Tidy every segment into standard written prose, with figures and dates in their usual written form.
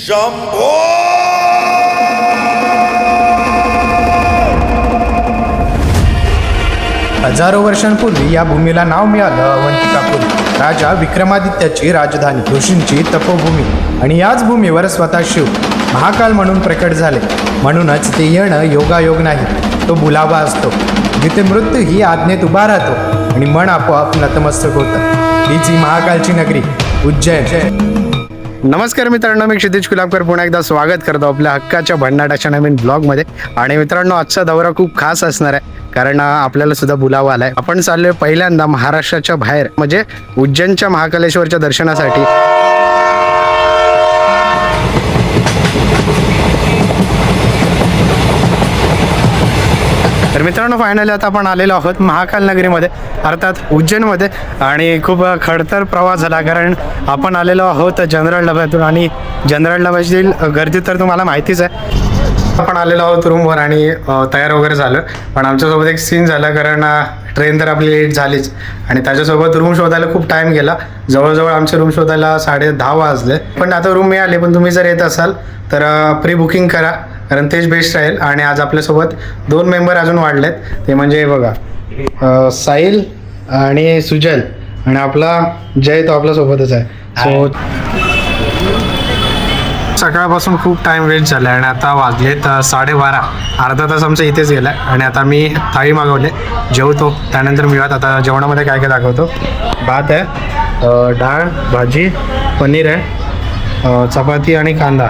शंभो. हजारो वर्षांपूर्वी या भूमीला नाव मिळालं अवंतिकापुरी. राजा विक्रमादित्याची राजधानी, ऋषींची तपोभूमी आणि याच भूमीवर स्वतः शिव महाकाल म्हणून प्रकट झाले. म्हणूनच ते येणं योगायोग नाही, तो बुलावा असतो. जिथे मृत्यू ही आज्ञेत उभा राहतो आणि मन आपोआप नतमस्तक होतं. हीच ही महाकालची नगरी उज्जैन. नमस्कार मित्रांनो, मी क्षितिज कुलाबकर पुन्हा एकदा स्वागत करतो आपल्या हक्काच्या भन्नाटाच्या नवीन ब्लॉगमध्ये. आणि मित्रांनो, आजचा दौरा खूप खास असणार आहे, कारण आपल्याला सुद्धा बुलावा आलाय. आपण चाललोय पहिल्यांदा महाराष्ट्राच्या बाहेर, म्हणजे उज्जैनच्या महाकालेश्वरच्या दर्शनासाठी. तर मित्रांनो, फायनली आता आपण आलेलो आहोत महाकाल नगरीमध्ये, अर्थात उज्जैनमध्ये. आणि खूप खडतर प्रवास झाला, कारण आपण आलेलो आहोत जनरल डब्यातून. आणि जनरल डब्यातील गर्दी तर तुम्हाला माहितीच आहे. आपण आलेलो आहोत रूमवर आणि तयार वगैरे झालं, पण आमच्यासोबत एक सीन झाला, कारण ट्रेन तर आपली लेट झालीच आणि त्याच्यासोबत रूम शोधायला खूप टाईम गेला. जवळजवळ आमचे रूम शोधायला 10:30 वाजले. पण आता रूम मिळाले, पण तुम्ही जर येत असाल तर प्री बुकिंग करा, कारण तेच बेस्ट राहील. आणि आज आपल्यासोबत 2 मेंबर अजून वाढलेत, ते म्हणजे बघा साहिल आणि सुजल, आणि आपला जय तो आपल्यासोबतच आहे. सो सकाळपासून खूप टाईम वेस्ट झाला आणि आता वाजलेत 12:30. अर्धा तास आमचा इथेच गेला आणि आता मी थाळी मागवले, जेवतो. त्यानंतर मिळत आता जेवणामध्ये काय काय दाखवतो. भात आहे, डाळ, भाजी, पनीर आहे, चपाती आणि कांदा.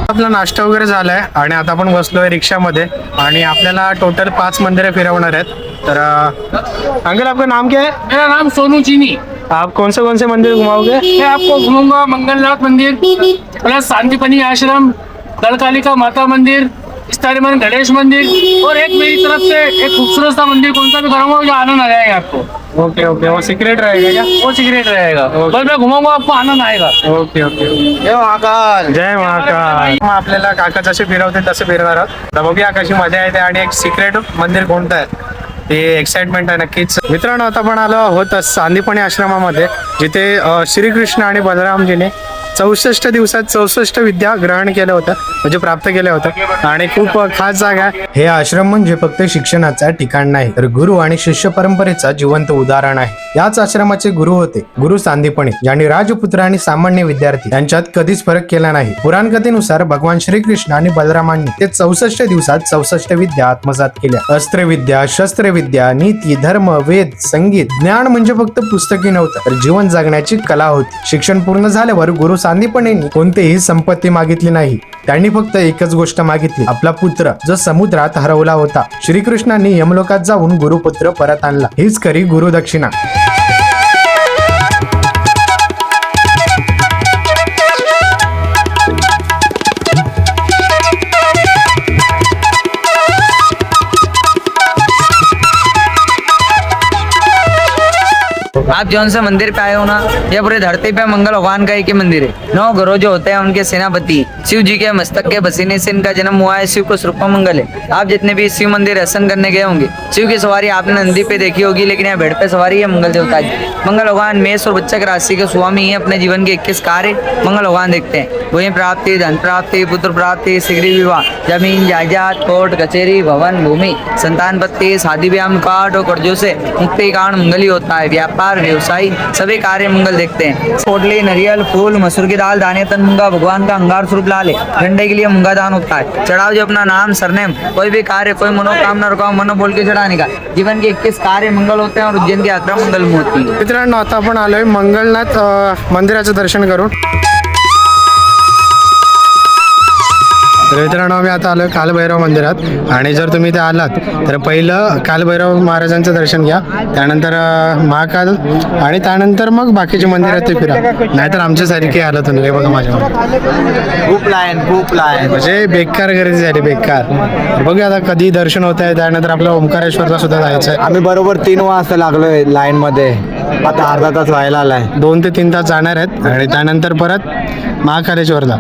आपला नाश्ता वगैरे झाला आहे आणि आता आपण बसलो आहे रिक्षामध्ये. आणि आपल्याला टोटल 5 मंदिरे फिरवणार आहेत. तर अंकल, आपका नाम क्या है? मेरा नाम सोनू चीनी. आप कौन से मंदिर घुमाओगे? मैं आपको घुमाऊंगा मंगलनाथ मंदिर, प्लस सांदीपनी आश्रम, गढ़कालिका माता मंदिर, इस्तारीमन गणेश मंदिर, और एक मेरी तरफ से एक खूबसूरत सा मंदिर कौन सा भी कराऊंगा, जो आनंद आ जाएगा आपको. ओके ओके, वो सीक्रेट रहेगा क्या? वो सिगरेट रहेगा, बस मैं घुमाऊंगा, आपको आनंद आएगा. Okay okay. जय महाकाल. जय महाकाल. मग आपल्याला काका जसे फिरवते तसे फिरणार आहोत. तर बघूया कशी मजा येते आणि एक सिक्रेट मंदिर कोणतं आहे ते एक्साइटमेंट आहे नक्कीच. मित्रांनो, आता पण आलो आहोत सांदीपनी आश्रमामध्ये, जिथे श्रीकृष्ण आणि बलरामजीने 64 दिवसात 64 विद्या ग्रहण केलं होतं, म्हणजे प्राप्त केलं होतं. आणि खूप खास जागा आहे. हे आश्रम म्हणजे फक्त शिक्षणाचा ठिकाण नाही, तर गुरु आणि शिष्य परंपरेचा जिवंत उदाहरण आहे. याच आश्रमाचे गुरु होते गुरु सांदीपनी, ज्यांनी राजपुत्र आणि सामान्य विद्यार्थी यांच्यात कधीच फरक केला नाही. पुराण कथेनुसार भगवान श्रीकृष्ण आणि बलरामांनी ते 64 दिवसात 64 विद्या आत्मसात केल्या. अस्त्रविद्या, शस्त्रविद्या, नीती, धर्म, वेद, संगीत, ज्ञान म्हणजे फक्त पुस्तकी नव्हतं, तर जीवन जगण्याची कला होती. शिक्षण पूर्ण झाल्यावर गुरु सांदीपनींनी कोणतीही संपत्ती मागितली नाही. त्यांनी फक्त एकच गोष्ट मागितली, आपला पुत्र जो समुद्रात हरवला होता. श्रीकृष्णांनी यमलोकात जाऊन गुरुपुत्र परत आणला. हीच खरी गुरुदक्षिणा. आप जौन से मंदिर पे आए हो ना, ये पूरे धरती पे मंगल भगवान का एक ही मंदिर है. 9 ग्रह जो होते हैं उनके सेनापति शिव जी के मस्तक के पसीने से इनका जन्म हुआ है. शिव को स्वरूप मंगल है. आप जितने भी शिव मंदिर दर्शन करने गए होंगे, शिव की सवारी आपने नंदी पे देखी होगी, लेकिन यहाँ भेड़ पे सवारी है मंगल देवता जी. मंगल भगवान मेष और वृश्चिक राशि के स्वामी हैं. अपने जीवन के 21 कार्य मंगल भगवान देखते हैं. वही प्राप्ति, धन प्राप्ति, पुत्र प्राप्ति, शीघ्र विवाह, जमीन जायदाद, कोर्ट कचेरी, भवन भूमि, संतान पत्ति, शादी ब्याह काट और कर्जों से मुक्ति कारण मंगल ही होता है. व्यापार, व्यवसायी, सभी कार्य मंगल देखते हैं. पोटली, नारियल, फूल, मसूर की दाल, दाने, तन मूंगा भगवान का अंगार स्वरूप लाल है. ठंडे के लिए मूंगा दान होता है. चढ़ाओ जो अपना नाम, सरनेम, कोई भी कार्य, कोई मनोकामना रुकाओ, मनो बोल के चढ़ाने का. जीवन के 21 कार्य मंगल होते हैं और उज्जैन की यात्रा मंगल में होती है. मित्रांनो, आता आपण आलोय मंगलनाथ मंदिराचं दर्शन करून. तर मित्रांनो, आम्ही आता आलोय कालभैरव मंदिरात. आणि जर तुम्ही इथे आलात तर पहिलं कालभैरव महाराजांचं दर्शन घ्या, त्यानंतर महाकाल, आणि त्यानंतर मग बाकीचे मंदिर ते फिरा. नाहीतर आमच्यासारखी हालत होणार. बघा माझ्या खूप लाईन म्हणजे बेकार गर्दी झाली, बेकार. बघूया आता कधी दर्शन होत आहे. त्यानंतर आपल्याला ओंकारेश्वरला सुद्धा जायचं आहे. आम्ही बरोबर 3 वाजता लागलोय लाईन मध्ये. आता अर्धा तास व्हायला आलाय. 2 ते 3 तास जाणार आहेत आणि त्यानंतर परत महाकालेश्वरला.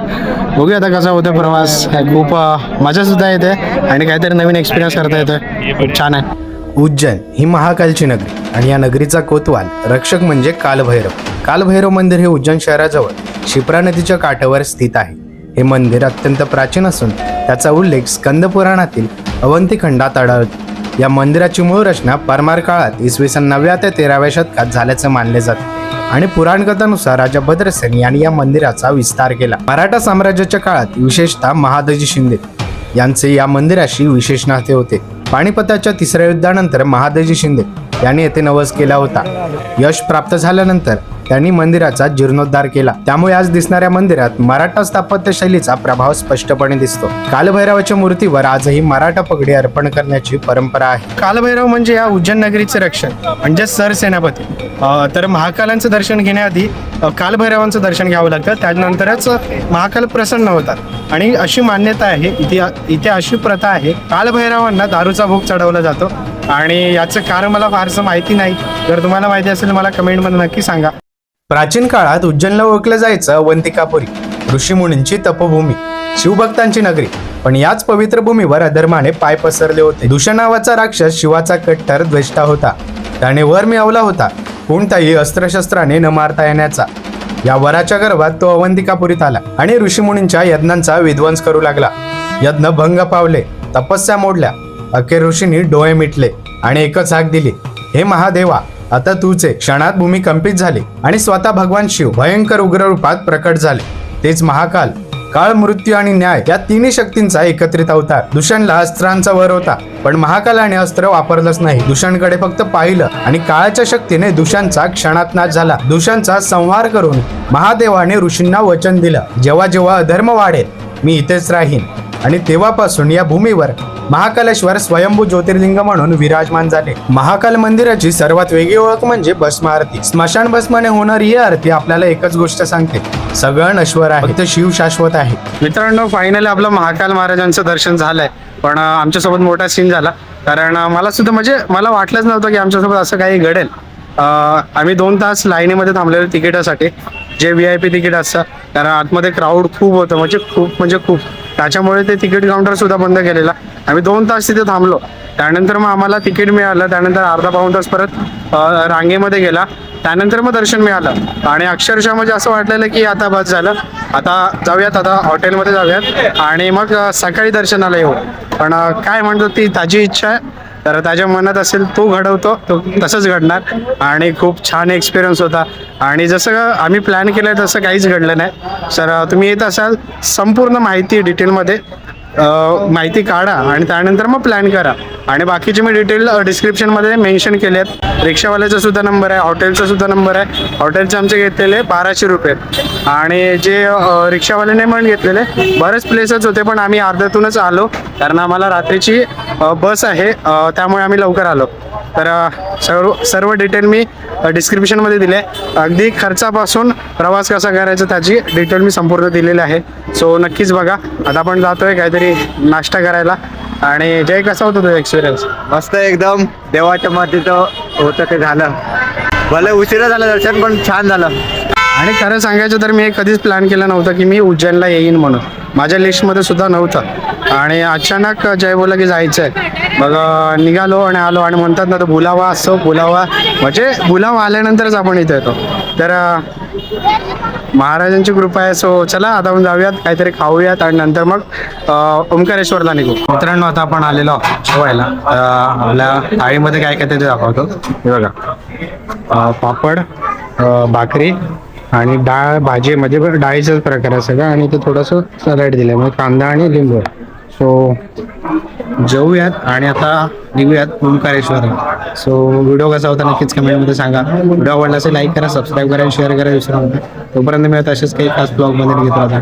बघूया आता कसा होता प्रवास. खूप मजा सुद्धा येते आणि काहीतरी नवीन एक्सपिरियन्स करता येतोय. खूप छान आहे. उज्जैन ही महाकालची नगरी आणि या नगरीचा कोतवाल रक्षक म्हणजे कालभैरव. कालभैरव मंदिर हे उज्जैन शहराजवळ शिप्रा नदीच्या काठावर स्थित आहे. हे मंदिर अत्यंत प्राचीन असून त्याचा उल्लेख स्कंद पुराणातील अवंती खंडात आढळतो. या मंदिराची मूळ रचना परमार काळात इसवी सन 9व्या ते 13व्या शतकात झाल्याचं मानले जाते आणि पुराणकथानुसार राजा भद्रसेन यांनी या मंदिराचा विस्तार केला. मराठा साम्राज्याच्या काळात विशेषतः महादजी शिंदे यांचे या मंदिराशी विशेष नाते होते. पानिपताच्या तिसऱ्या युद्धानंतर महादजी शिंदे यांनी येथे नवस केला होता. यश प्राप्त झाल्यानंतर त्यांनी मंदिराचा जीर्णोद्धार केला. त्यामुळे आज दिसणाऱ्या मंदिरात मराठा स्थापत्य शैलीचा प्रभाव स्पष्टपणे दिसतो. कालभैरवाच्या मूर्तीवर आजही मराठा पगडी अर्पण करण्याची परंपरा आहे. कालभैरव म्हणजे या उज्जैन नगरीचे रक्षण म्हणजे सरसेनापती. तर महाकालांचं दर्शन घेण्याआधी कालभैरवांचं दर्शन घ्यावं लागतं, त्यानंतरच महाकाल प्रसन्न होतात आणि अशी मान्यता आहे, इथे अशी प्रथा आहे, कालभैरवांना दारूचा भोग चढवला जातो आणि याचं कारण मला फारसं माहिती नाही. जर तुम्हाला माहिती असेल मला कमेंटमध्ये नक्की सांगा. प्राचीन काळात उज्जैनला ओळखलं जायचं अवंतिकापुरी, ऋषीमुनींची तपोभूमी, शिवभक्तांची नगरी. पण याच पवित्र भूमीवर अधर्माने पाय पसरले होते. दूषण नावाचा राक्षस शिवाचा कट्टर द्वेष्टा होता. त्याने वर मिळवला होता कोणताही अस्त्रशस्त्राने न मारता येण्याचा. या वराच्या गर्भात तो अवंतिकापुरीत आला आणि ऋषीमुनींच्या यज्ञांचा विध्वंस करू लागला. यज्ञ भंग पावले, तपस्या मोडल्या. अखेर ऋषींनी डोळे मिटले आणि एकच हाक दिली, हे महादेवा, आता तूच आहे. क्षणात भूमी कंपित झाली आणि स्वतः भगवान शिव भयंकर उग्र रूपात प्रकट झाले. तेच महाकाल. काळ, मृत्यू आणि न्याय या तिन्ही शक्तींचा एकत्रित अवतार. दूषणला अस्त्रांचा वर होता, पण महाकालाने अस्त्र वापरलंच नाही. दूषणकडे फक्त पाहिलं आणि काळाच्या शक्तीने दूषणचा क्षणात नाश झाला. दूषणचा संहार करून महादेवाने ऋषींना वचन दिलं, जेव्हा जेव्हा अधर्म वाढेल मी इथेच राहीन. आणि तेव्हापासून या भूमीवर महाकालेश्वर स्वयंभू ज्योतिर्लिंग म्हणून विराजमान झाले. महाकाल मंदिराची सर्वात वेगळी ओळख म्हणजे भस्म आरती. स्मशान भस्माने होणारी ही आरती आपल्याला एकच गोष्ट सांगते, सगळं नश्वर आहे, फक्त शिव शाश्वत आहे. मित्रांनो, फायनली आपलं महाकाल महाराजांचं दर्शन झालंय. पण आमच्यासोबत मोठा सीन झाला, कारण मला सुद्धा म्हणजे मला वाटलंच नव्हतं की आमच्यासोबत असं काही घडेल. आम्ही 2 तास लाईनीमध्ये थांबलेलो तिकिटासाठी, जे VIP तिकीट असतं, कारण आतमध्ये क्राऊड खूप होतं, म्हणजे खूप. त्याच्यामुळे ते तिकीट काउंटर सुद्धा बंद केलेला. आम्ही 2 तास तिथे थांबलो. त्यानंतर मग आम्हाला तिकीट मिळालं. त्यानंतर अर्धा पाऊण तास परत रांगेमध्ये गेला. त्यानंतर मग दर्शन मिळालं आणि अक्षरशः म्हणजे असं वाटलेलं की आता बस झालं, आता जाऊयात, आता हॉटेलमध्ये जाऊयात आणि मग सकाळी दर्शनाला येऊ. पण काय म्हणतो, ती ताजी इच्छा आहे, तर त्याच्या मनात असेल तो घडवतो, तो तसंच घडणार. आणि खूप छान एक्सपिरियन्स होता आणि जसं आम्ही प्लॅन केलं तसं काहीच घडलं नाही. सर, तुम्ही येत असाल, संपूर्ण माहिती डिटेलमध्ये माहिती काढा आणि त्यानंतर मग प्लॅन करा. आणि बाकीचे मी डिटेल डिस्क्रिप्शनमध्ये मेन्शन केले आहेत. रिक्षावाल्याचा सुद्धा नंबर आहे, हॉटेलचा सुद्धा नंबर आहे. हॉटेलचे आमचे घेतलेले 1200 रुपये आणि जे रिक्षावाल्याने पण घेतलेले बरेच प्लेसेस होते, पण आम्ही अर्ध्यातूनच आलो कारण आम्हाला रात्रीची बस आहे, त्यामुळे आम्ही लवकर आलो. तर सर्व डिटेल मी डिस्क्रिप्शनमध्ये दिले. अगदी खर्चापासून प्रवास कसा करायचा त्याची डिटेल मी संपूर्ण दिलेली आहे. सो नक्कीच बघा. आता आपण जातोय काहीतरी नाश्ता करायला. आणि जय, कसा होता तो एक्सपिरियन्स? मस्त एकदम. देवाच्या मातीचं होतं ते झालं. भले उशिरा झालं दर्शन, पण छान झालं. आणि खरं सांगायचं तर मी हे कधीच प्लॅन केलं नव्हतं की मी उज्जैनला येईन म्हणून. माझ्या लिस्टमध्ये सुद्धा नव्हतं आणि अचानक जय बोला की जायचं आहे. मग निघालो आणि आलो. आणि म्हणतात ना, तो बुलावा असतो, बुलावा म्हणजे बुलावा आल्यानंतरच आपण इथे येतो. तर महाराजांची कृपा आहे. सो चला, आता आपण जाऊयात, काहीतरी खाऊयात आणि नंतर मग ओंकारेश्वरला निघू. मित्रांनो, आता आपण आलेलो जेवायला. आपल्या थाळीमध्ये काय काय ते दाखवतो. हे बघा, पापड, भाकरी आणि डाळ, भाजी, म्हणजे डाळीचाच प्रकार आहे सगळं. आणि ते थोडंसं सॅलड दिलं, म्हणजे कांदा आणि लिंबू. सो जेवूयात आणि आता निघूयात ओंकारेश्वर. सो व्हिडिओ कसा होता नक्कीच कमेंटमध्ये सांगा. व्हिडिओ आवडला असेल लाईक करा, सबस्क्राईब करा, शेअर करा विसरू नका. तोपर्यंत मी असेच काही खास ब्लॉगमध्ये घेत राहता.